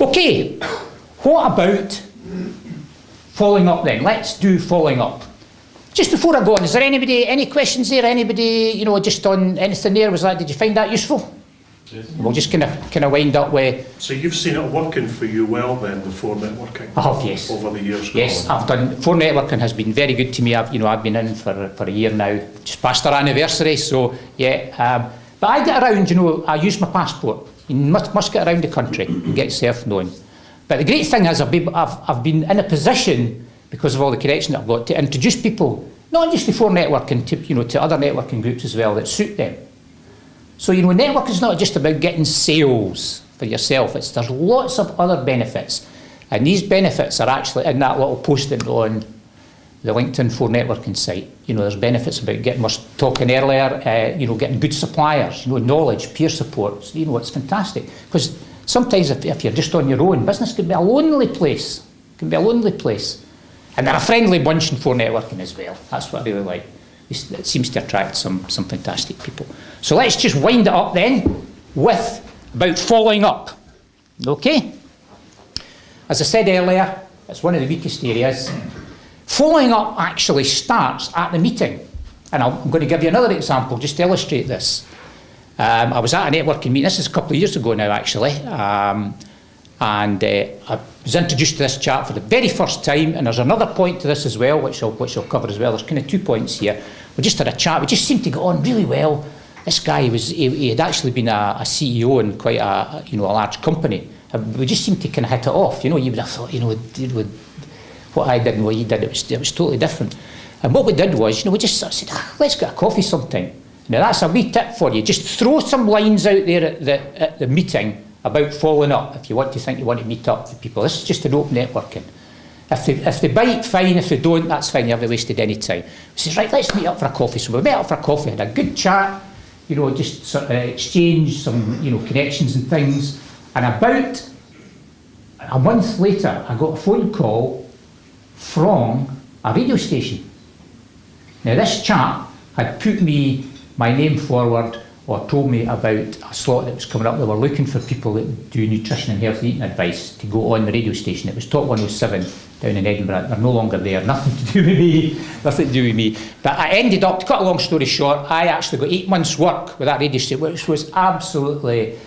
Okay, what about following up then? Let's do following up. Just before I go on, is there anybody, any questions there? Anybody, you know, just on anything there? Did you find that useful? Yes. We'll just kind of wind up with... So you've seen it working for you well then, the phone networking? I have, yes. Over the years? Yes, I've done, phone networking has been very good to me. I've been in for a year now, just past our anniversary, so yeah. But I get around, you know, I use my passport. You must get around the country and get yourself known. But the great thing is I've been in a position, because of all the connection that I've got, to introduce people, not just to phone networking, to, you know, to other networking groups as well that suit them. So, you know, networking is not just about getting sales for yourself. There's lots of other benefits. And these benefits are actually in that little posting on the LinkedIn phone networking site. You know, there's benefits about getting, we were talking earlier, you know, getting good suppliers, you know, knowledge, peer support. You know, it's fantastic. Because sometimes if you're just on your own, business can be a lonely place. It can be a lonely place. And they're a friendly bunch in phone networking as well. That's what I really like. It seems to attract some fantastic people. So let's just wind it up then with about following up. Okay? As I said earlier, it's one of the weakest areas. Following up actually starts at the meeting. And I'm going to give you another example just to illustrate this. I was at a networking meeting, this is a couple of years ago now actually, and I was introduced to this chap for the very first time, and there's another point to this as well, which I'll cover as well. There's kind of 2 points here. We just had a chat, we just seemed to get on really well. This guy, he had actually been a CEO in quite a, you know, a large company. And we just seemed to kind of hit it off. You know, you would have thought, you know, what I did and what he did, it was totally different. And what we did was, you know, we just sort of said, let's get a coffee sometime. Now that's a wee tip for you. Just throw some lines out there at the meeting about following up if you want to meet up with people. This is just an open networking. If they bite, fine. If they don't, that's fine. You haven't wasted any time. We said, right, let's meet up for a coffee. So we met up for a coffee, had a good chat, you know, just sort of exchange some, you know, connections and things. And about a month later, I got a phone call from a radio station. Now this chap had put my name forward or told me about a slot that was coming up. They were looking for people that do nutrition and healthy eating advice to go on the radio station. It was Top 107 down in Edinburgh. They're no longer there, nothing to do with me, But I ended up, to cut a long story short, I actually got 8 months' work with that radio station, which was absolutely,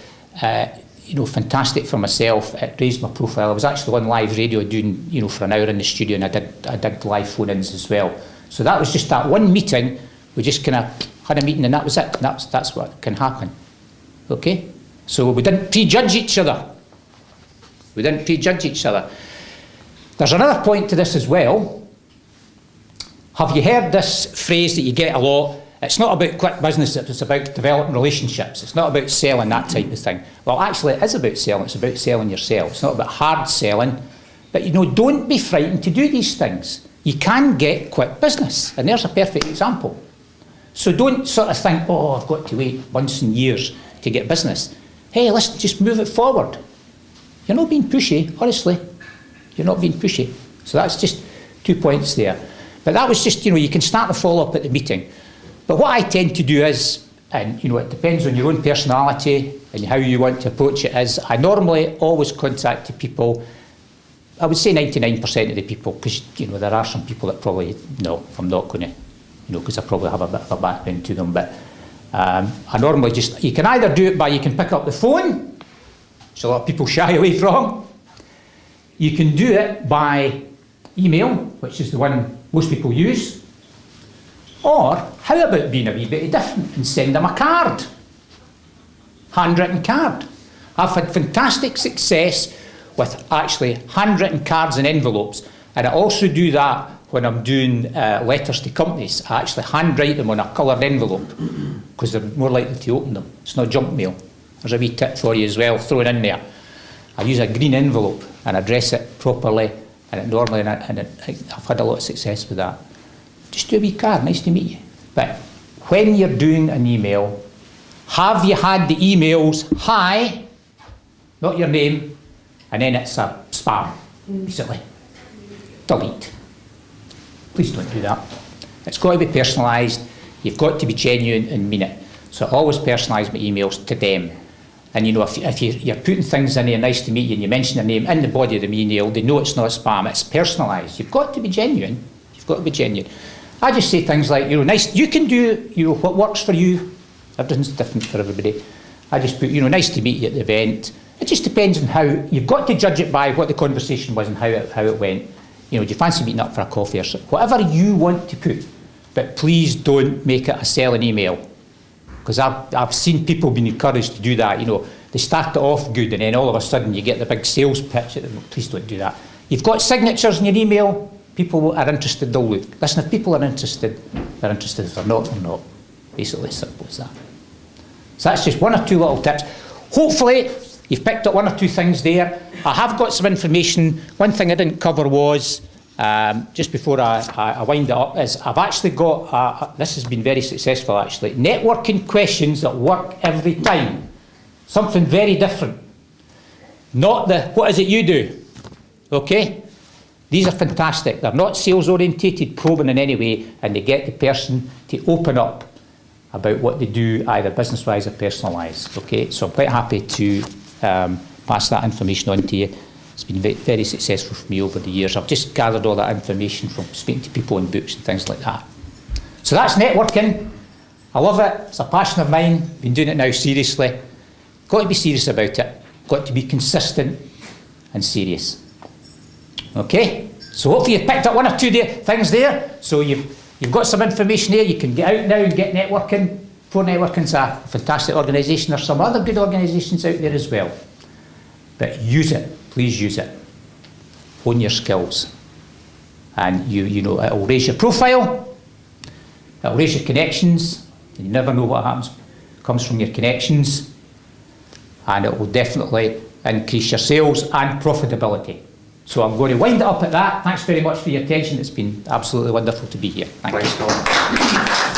you know, fantastic for myself. It raised my profile. I was actually on live radio doing, you know, for an hour in the studio, and I did live phone-ins as well. So that was just that one meeting. We just kind of had a meeting and that was it. That's what can happen. Okay? So we didn't prejudge each other. There's another point to this as well. Have you heard this phrase that you get a lot? It's not about quick business, it's about developing relationships. It's not about selling, that type of thing. Well, actually it is about selling. It's about selling yourself. It's not about hard selling. But, you know, don't be frightened to do these things. You can get quick business. And there's a perfect example. So don't sort of think, oh, I've got to wait months and years to get business. Hey, let's just move it forward. You're not being pushy, honestly. You're not being pushy. So that's just 2 points there. But that was just, you know, you can start the follow-up at the meeting. But what I tend to do is, and, you know, it depends on your own personality and how you want to approach it, is I normally always contact the people, I would say 99% of the people, because, you know, there are some people that probably, no, I'm not going to, you know, because I probably have a bit of a background to them, but I normally just, you can either do it by, you can pick up the phone, which a lot of people shy away from. You can do it by email, which is the one most people use. Or, how about being a wee bit different and send them a card? Handwritten card. I've had fantastic success with actually handwritten cards and envelopes, and I also do that when I'm doing letters to companies. I actually handwrite them on a coloured envelope because they're more likely to open them. It's not junk mail. There's a wee tip for you as well, throw it in there. I use a green envelope and address it properly, and it normally, I've had a lot of success with that. Just do a wee card, nice to meet you. But when you're doing an email, have you had the emails, hi, not your name, and then it's a spam, basically. Delete. Please don't do that. It's got to be personalised. You've got to be genuine and mean it. So I always personalise my emails to them. And if you're putting things in there, nice to meet you, and you mention their name in the body of the email, they know it's not spam, it's personalised. You've got to be genuine. You've got to be genuine. I just say things like, nice, you can do, what works for you. Everything's different for everybody. I just put, nice to meet you at the event. It just depends on how, you've got to judge it by what the conversation was and how it went. Do you fancy meeting up for a coffee or something? Whatever you want to put, but please don't make it a selling email. Because I've seen people being encouraged to do that. They start it off good and then all of a sudden you get the big sales pitch. Please don't do that. You've got signatures in your email. People are interested, they'll look. Listen, if people are interested, they're interested. If they're not, they're not. Basically, as simple as that. So that's just one or two little tips. Hopefully, you've picked up one or two things there. I have got some information. One thing I didn't cover was, just before I wind it up, is I've actually got, this has been very successful actually, networking questions that work every time. Something very different. Not the, what is it you do? Okay? These are fantastic. They're not sales orientated, probing in any way, and they get the person to open up about what they do, either business-wise or personal-wise. Okay? So I'm quite happy to pass that information on to you. It's been very successful for me over the years. I've just gathered all that information from speaking to people in books and things like that. So that's networking. I love it. It's a passion of mine. Been doing it now seriously. Got to be serious about it. Got to be consistent and serious. Okay? So hopefully you've picked up one or two things there. So you've got some information there. You can get out now and get networking. For Networking's a fantastic organisation. There's some other good organisations out there as well. But use it. Please use it. Hone your skills. And it'll raise your profile. It'll raise your connections. You never know what happens. Comes from your connections. And it will definitely increase your sales and profitability. So I'm going to wind it up at that. Thanks very much for your attention. It's been absolutely wonderful to be here. Thank you. Colin.